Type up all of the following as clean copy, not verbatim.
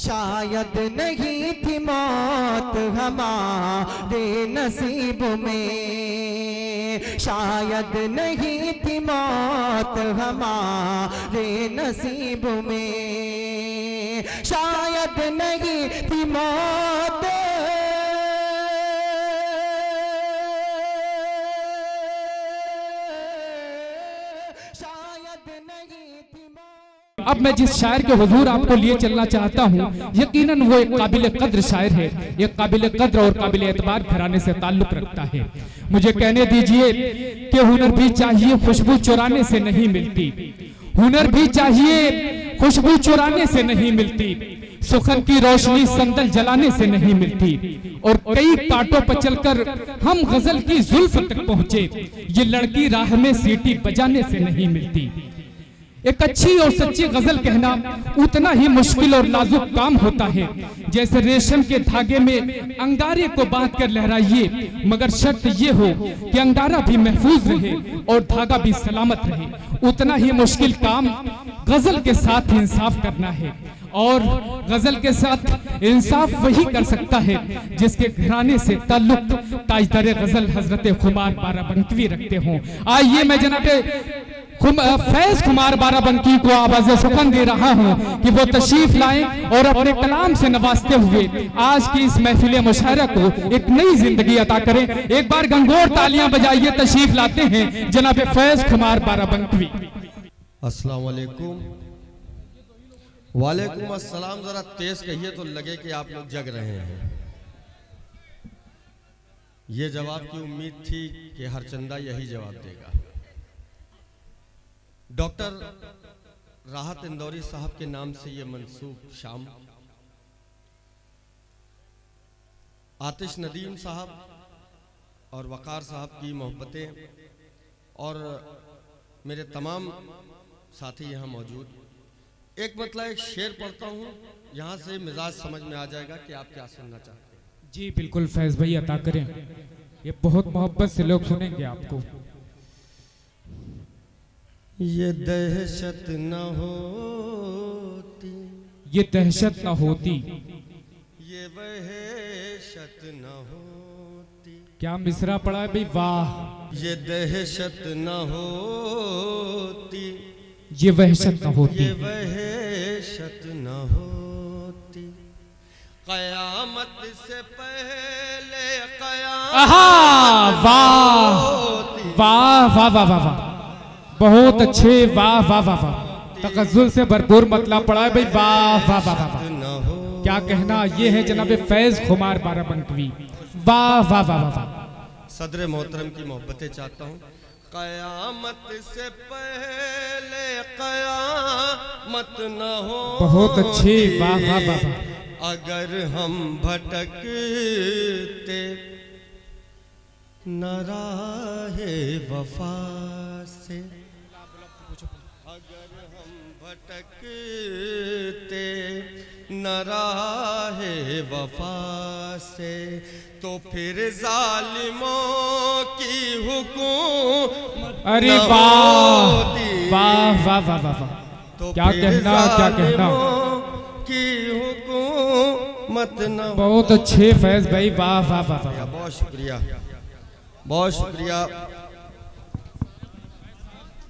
शायद नहीं थी मौत हमारे नसीब में, शायद नहीं थी मौत हमारे नसीब में, शायद नहीं थी मौत अब मैं जिस शायर के हुजूर आपको लिए चलना चाहता हूँ, यकीनन वो एक काबिल कद्र शायर है, एक काबिल कद्र और काबिल एतबार घराने से ताल्लुक रखता है। मुझे कहने दीजिए कि हुनर भी चाहिए खुशबू चुराने से नहीं मिलती, हुनर भी चाहिए खुशबू चुराने से नहीं मिलती, सुखन की रोशनी संदल जलाने से नहीं मिलती, और कई कांटों पर चलकर हम गजल की जुल्फ तक पहुंचे, ये लड़की राह में सीटी बजाने से नहीं मिलती। एक अच्छी और सच्ची गजल कहना उतना ही मुश्किल और नाजुक काम होता है जैसे रेशम के धागे में अंगारे को बांध कर लहराइए, मगर शर्त ये हो कि अंगारा भी महफूज रहे और धागा भी सलामत रहे। उतना ही मुश्किल काम गजल के साथ इंसाफ करना है, और गजल के साथ इंसाफ वही कर सकता है जिसके घराने से ताल्लुक ताजदार गजल हजरत खुमार बाराबंकी रखते हों। आइए मैं जनाब फैज खुमार बाराबंकी को आवाज़ सुखन दे रहा हूँ कि वो तशरीफ लाएं और अपने कलाम से नवाजते हुए आज की इस महफिल मुशायरा को एक नई जिंदगी अता करें। एक बार गंगोर तालियां बजाइए, तशरीफ लाते हैं जनाब फैज खुमार बाराबंकी। अस्सलाम वालेकुम। वालेकुम अस्सलाम। जरा तेज कहिए तो लगे कि आप लोग जग रहे हैं। ये जवाब की उम्मीद थी कि हरचंदा यही जवाब देगा। डॉक्टर राहत इंदौरी साहब के नाम से ये मंसूब शाम, आतिश नदीम साहब और वकार साहब की मोहब्बतें, और मेरे तमाम साथी यहाँ मौजूद। एक मतलब एक शेर पढ़ता हूँ, यहाँ से मिजाज समझ में आ जाएगा कि आप क्या सुनना चाहते हैं। जी बिल्कुल फैज भाई अता करें, ये बहुत मोहब्बत से लोग सुनेंगे आपको। ये दहशत न होती, ये दहशत न होती, ये वहशत न होती। क्या मिसरा पड़ा है भाई, वाह। ये दहशत न होती, ये वहशत न होती, ये वहशत न होती। कयामत से पहले कयामत, वाह वाह वाह वाह वाह वाह, बहुत अच्छे, वाह वाह वाह वाह। तगज़ुल से भरपूर मतलब पड़ा है भाई, वाह वाह वाह वाह। क्या कहना, ये है जनाब फैज खुमार बाराबंकी, वाह वाह वाह वाह। सदर मोहतरम की मोहब्बतें चाहता हूँ। कयामत से पहले कयामत न हो, बहुत अच्छे, वाह वाह वाह वाह। अगर हम भटकते न राहे वफा से, अगर हम भटकते न राहे वफा से, तो फिर जालिमों की हुकूमत। अरे वाह वाह वाह वाह वाह, तो क्या कहना, क्या कहना की हुकूमत न। बहुत अच्छे फैज भाई, वाह वाह वाह वाह। बहुत शुक्रिया, बहुत शुक्रिया,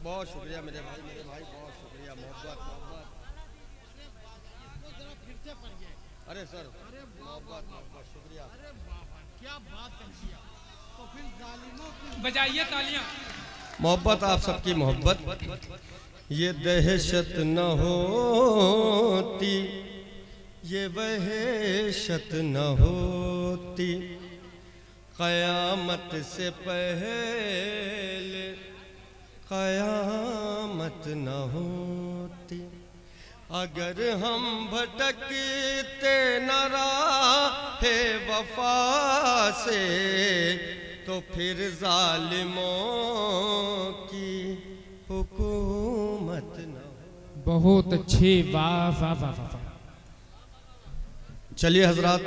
बहुत शुक्रिया मेरे भाई, बहुत शुक्रिया। मोहब्बत, अरे सर मोहब्बत, शुक्रिया, क्या बात है। तो फिर जालिमों, बजाइए तालियां। मोहब्बत, आप सबकी मोहब्बत। ये दहशत न होती, ये वहशत न होती। कयामत से पहले कयामत न होती, अगर हम भटकते न राहे वफा से, तो फिर जालिमों की हुकूमत न। बहुत अच्छे, वाह वाह वाह वाह। चलिए हजरात,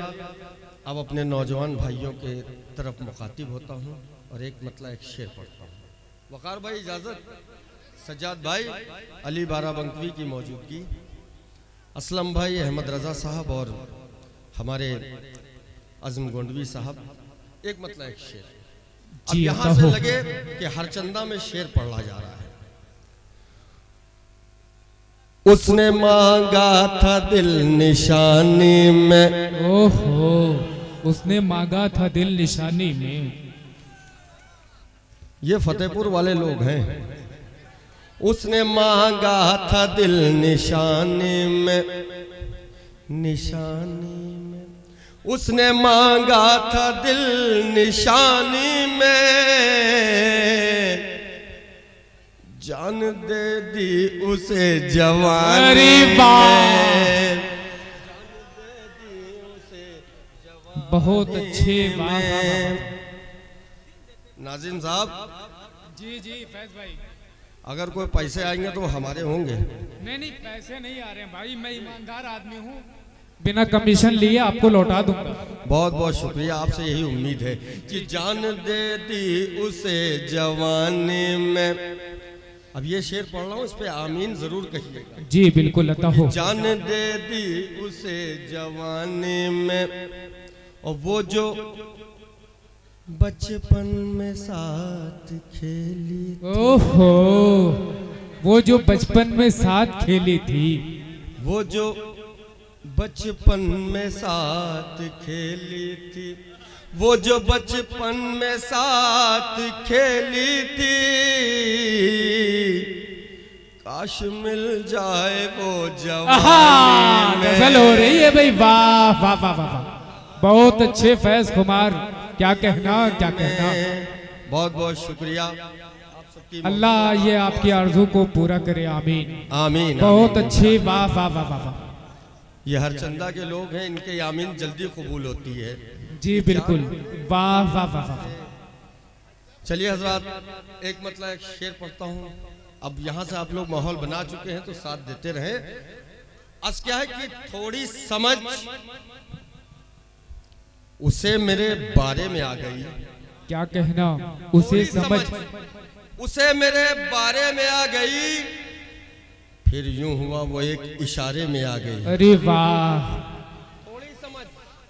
अब अपने नौजवान भाइयों के तरफ मुखातिब होता हूँ और एक मतलब एक शेर पढ़ता हूँ। वकार भाई इजाज़त, सज्जाद भाई, अली बाराबंकी की मौजूदगी। असलम भाई, अहमद रज़ा साहब और हमारे अज़म गोंडवी साहब, एक मतलब एक शेर। अब यहाँ से लगे कि हरचंदा में शेर पढ़ा जा रहा है। उसने मांगा था दिल निशानी में, ओहो, उसने मांगा था दिल निशानी में। ये फतेहपुर वाले लोग हैं। उसने मांगा था दिल निशानी में, निशानी में उसने मांगा था दिल निशानी में, जान दे दी उसे जवानी में। बहुत अच्छे नाज़िम साहब। जी जी फैज भाई, अगर कोई पैसे आएंगे तो हमारे होंगे। नहीं पैसे नहीं आ रहे हैं भाई, मैं ईमानदार आदमी हूँ, बिना कमीशन लिए आपको लौटा दूंगा। बहुत बहुत शुक्रिया, आपसे यही उम्मीद है कि जान दे दी उसे जवानी में। अब ये शेर पढ़ रहा हूँ, इस पे आमीन जरूर कहिएगा। जी बिल्कुल अता हो। जान दे दी उसे जवानी में, और वो जो बचपन में साथ खेली थी, ओहो, वो जो बचपन में साथ खेली थी, वो जो बचपन में साथ खेली थी, वो जो बचपन में साथ खेली थी, काश मिल जाए वो जवानी में। गजल हो रही है भाई, वाह वाह वाह वाह, बहुत अच्छे फैज कुमार, क्या कहना क्या कहना। बहुत बहुत शुक्रिया आप सबकी। अल्लाह ये आपकी आरज़ू को पूरा करे, आमीन आमीन। बहुत अच्छे, वाह वाह वाह वाह। ये हरचंदा के लोग हैं, इनके आमीन जल्दी कबूल होती है। जी बिल्कुल, वाह वाह वाह वाह। चलिए हजरात, एक मतलब एक शेर पढ़ता हूँ। अब यहाँ से आप लोग माहौल बना चुके हैं तो साथ देते रहे। आज क्या है कि थोड़ी समझ उसे मेरे बारे में आ गई। क्या कहना, उसे समझ उसे मेरे बारे में आ गई, फिर यूं हुआ वो एक इशारे में आ गई। अरे वाह, थोड़ी समझ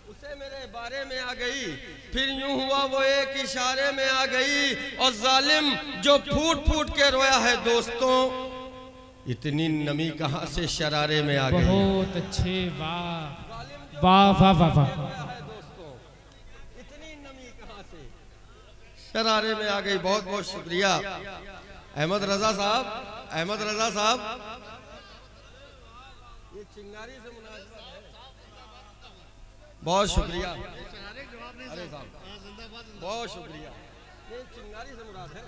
उसे मेरे बारे में आ गई, फिर यूं हुआ वो एक इशारे में आ गई। और जालिम जो फूट फूट के रोया है दोस्तों, इतनी नमी कहां से शरारे में आ गई। बहुत अच्छे, वाह वाह वाह वाह वाह। शरारे में आ गई। बहुत बहुत शुक्रिया अहमद रजा साहब। अहमद रजा साहब, ये चिंगारी से मुनासिब है। बहुत शुक्रिया। अरे साहब बहुत शुक्रिया, ये चिंगारी से मुराद है।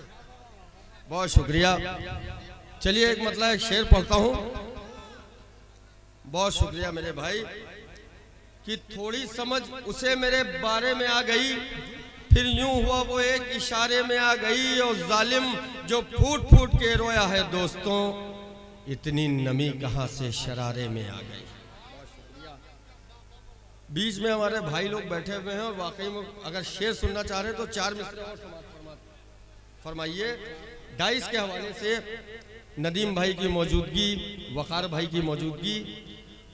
बहुत शुक्रिया। चलिए एक मतलब एक शेर पढ़ता हूँ। बहुत शुक्रिया मेरे भाई कि थोड़ी समझ उसे मेरे बारे में आ गई, फिर यूं हुआ वो एक इशारे में आ गई। और जालिम जो फूट फूट के रोया है दोस्तों, इतनी नमी कहां से शरारे में आ गई। बीच में हमारे भाई लोग बैठे हुए हैं और वाकई में अगर शेर सुनना चाह रहे हैं तो 4 मिसरे और फरमाइए। डाइस के हवाले से नदीम भाई की मौजूदगी, वकार भाई की मौजूदगी।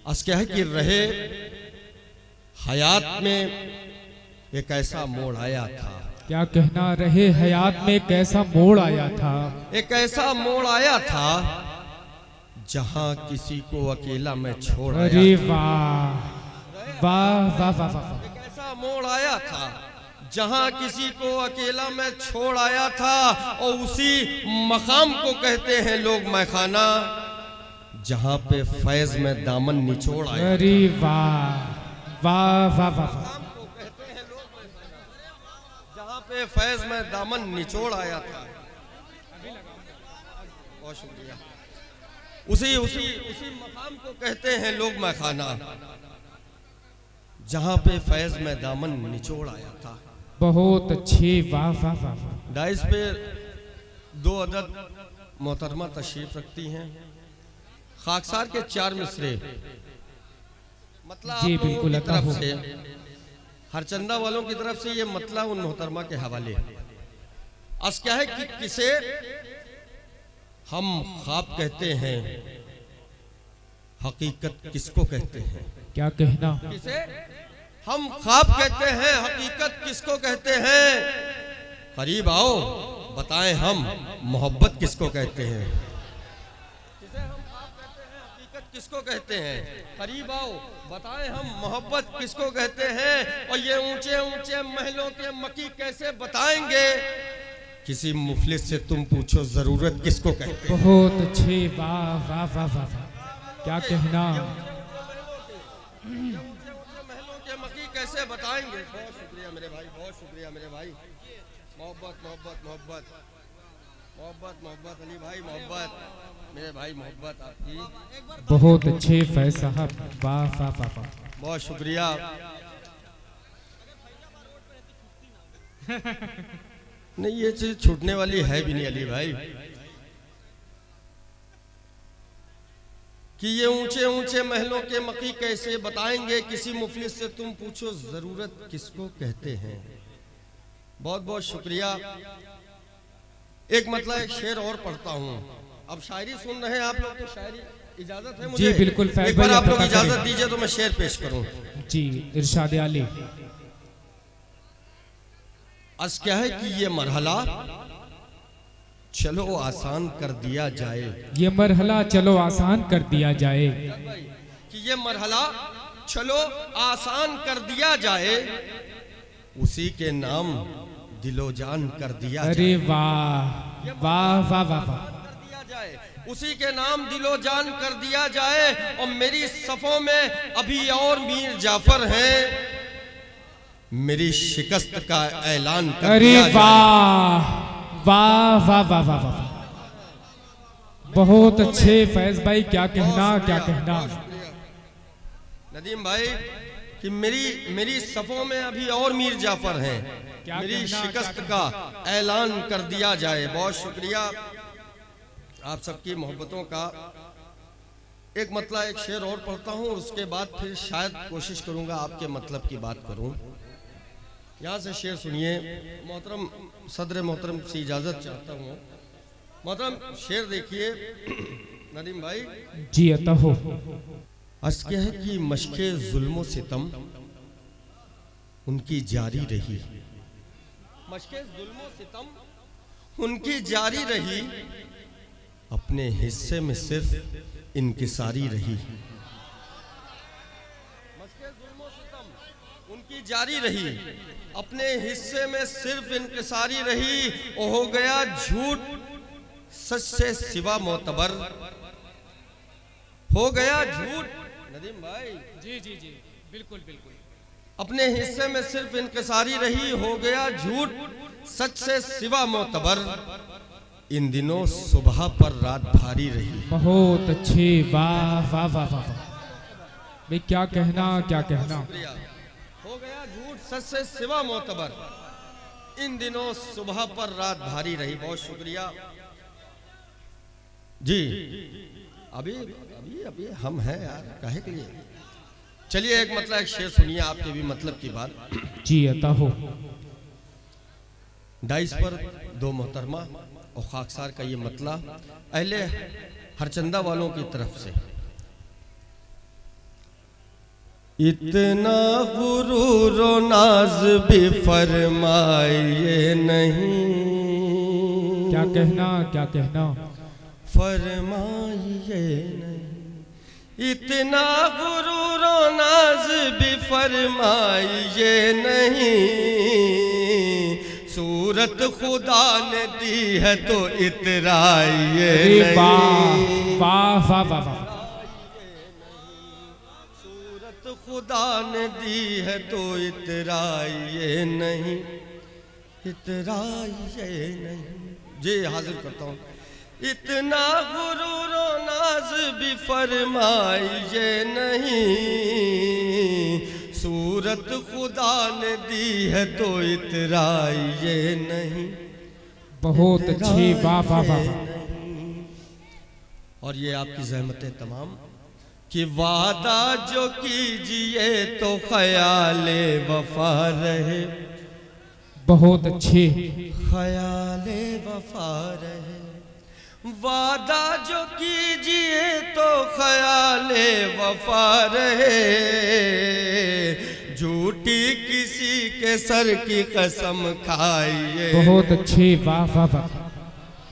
आज क्या है कि रहे हयात में एक ऐसा मोड़ आया था। क्या कहना, रहे हयात में एक ऐसा मोड़ आया था। एक ऐसा मोड़ आया था जहां किसी को अकेला मैं छोड़ आया। अरे वाह वाह वाह वाह वाह। एक ऐसा मोड़ आया था जहां किसी को अकेला मैं छोड़ आया था, और उसी मकाम को कहते हैं लोग मैखाना, जहां पे फैज में दामन निचोड़ आया। अरे वाह वाह वाह वाह। पे फैज में दामन निचोड़ आया था। बहुत शुक्रिया। उसी उसी उसी मकाम को कहते हैं लोग मैखाना, जहां पे फैज में दामन निचोड़ आया था। बहुत अच्छे, वाह वाह वाह। डाइस पे 2 अदद मोहतरमा तशरीफ रखती हैं। खाकसार के 4 मिसरे मतलब जी बिल्कुल तरफ से, हरचंदा वालों की तरफ से ये मतलब उन मोहतरमा के हवाले। आज क्या है कि किसे हम ख्वाब कहते हैं, हकीकत किसको कहते हैं? क्या कहना? किसे हम ख्वाब कहते हैं, हकीकत किसको कहते हैं? करीब आओ बताएं हम मोहब्बत किसको कहते हैं? जिसे हम ख्वाब कहते हैं, हकीकत किसको कहते हैं? करीब आओ बताएं हम मोहब्बत किसको कहते हैं? और ये ऊंचे ऊंचे महलों के मकी कैसे बताएंगे? किसी मुफलिस से तुम पूछो जरूरत किसको कहते हैं? बहुत अच्छे, वाह वाह वाह वाह वाह, क्या कहना? महलों के मकी कैसे बताएंगे? बहुत शुक्रिया मेरे भाई, बहुत शुक्रिया मेरे भाई। मोहब्बत मोहब्बत मोहब्बत मोहब्बत मोहब्बत अली भाई, मोहब्बत मेरे भाई, मोहब्बत आपकी। बहुत अच्छे फैज साहब, वाह वाह वाह वाह, बहुत शुक्रिया। नहीं ये चीज छूटने वाली है भी नहीं अली भाई, कि ये ऊंचे ऊंचे महलों के मकी कैसे बताएंगे? किसी मुफलिस से तुम पूछो जरूरत किसको कहते हैं? बहुत बहुत शुक्रिया। एक मतलब एक शेर और पढ़ता हूँ। अब शायरी सुन रहे हैं आप लोग, तो शायरी इजाजत है मुझे? जी बिल्कुल, एक बार आप लोग इजाजत दीजिए तो मैं शेर पेश करूँ। जी इरशाद आली। अर्ज़ क्या है कि ये मरहला चलो आसान कर दिया जाए, ये मरहला चलो आसान कर दिया जाए, कि ये मरहला चलो आसान कर दिया जाए, उसी के नाम दिलो जान कर दिया जाए। अरे वाह वाह वाह वाह वाह, कर दिया जाए, उसी के नाम दिलो जान कर दिया जाए। और मेरी सफों में अभी और मीर जाफर हैं, मेरी शिकस्त का ऐलान कर अरे दिया जाए। वाह वाह वाह वाह वाह वाह, बहुत अच्छे फैज भाई, क्या कहना क्या कहना? नदीम भाई कि मेरी सफों में अभी और मीर जाफर हैं, मेरी शिकस्त का ऐलान कर दिया जाए। बहुत शुक्रिया आप सबकी मोहब्बतों का। एक मतलब एक शेर और पढ़ता हूँ, उसके बाद फिर शायद कोशिश करूंगा आपके मतलब की बात करूं। यहाँ से शेर सुनिए। मोहतरम सदर मोहतरम से इजाजत चाहता हूँ। मोहतरम शेर देखिए नदीम भाई। जी अता हो। अर्ज़ क्या है कि मशक़े जुल्म सितम उनकी जारी रही, मशक़े जुल्म सितम उनकी जारी रही, अपने हिस्से में सिर्फ इनकिसारी रही। मशक़े जुल्म सितम उनकी जारी रही, अपने हिस्से में सिर्फ इनकिसारी रही। हो गया झूठ सच से सिवा मोतबर, हो गया झूठ। नदीम भाई जी जी जी बिल्कुल बिल्कुल। अपने हिस्से में सिर्फ इनकिसारी रही, हो गया झूठ सच से सिवा मोतबर। इन दिनों सुबह पर रात भारी रही। बहुत अच्छे, वाह वाह वाह वाह भाई, क्या कहना क्या कहना? हो गया झूठ सच से सिवा मोतबर, इन दिनों सुबह पर रात भारी रही। बहुत शुक्रिया जी। अभी अभी अभी हम हैं यार, काहे के लिए? चलिए एक मतलब एक शेर सुनिए, आपके भी मतलब की बात। जी अता हो। डाइस पर दो मोहतरमा और खाकसार का ये मतला अहले हरचंदा वालों की तरफ से। इतना गुरूर व नाज भी फरमाइए नहीं, क्या कहना क्या कहना? फरमाइए नहीं, इतना गुरूर व नाज भी फरमाइए नहीं। सूरत खुदा ने दी है तो इतराइए नहीं। वाह वाह वाह वाह वाह, सूरत खुदा ने दी है तो इतराइए नहीं, इतराइए नहीं। जी हाजिर करता हूँ। इतना गुरूर व नाज भी फरमाइए नहीं, सूरत खुदा ने दी है तो इतराइए नहीं। बहुत अच्छी, वाह वाह वाह। और ये आपकी ज़हमतें तमाम कि वादा जो कीजिए तो ख्याले वफा रहे। बहुत अच्छे, ख्याले वफा रहे, वादा जो कीजिए तो ख्याले वफा रहे, झूठी किसी के सर की कसम खाइए। बहुत अच्छी, वाह वाह वाह।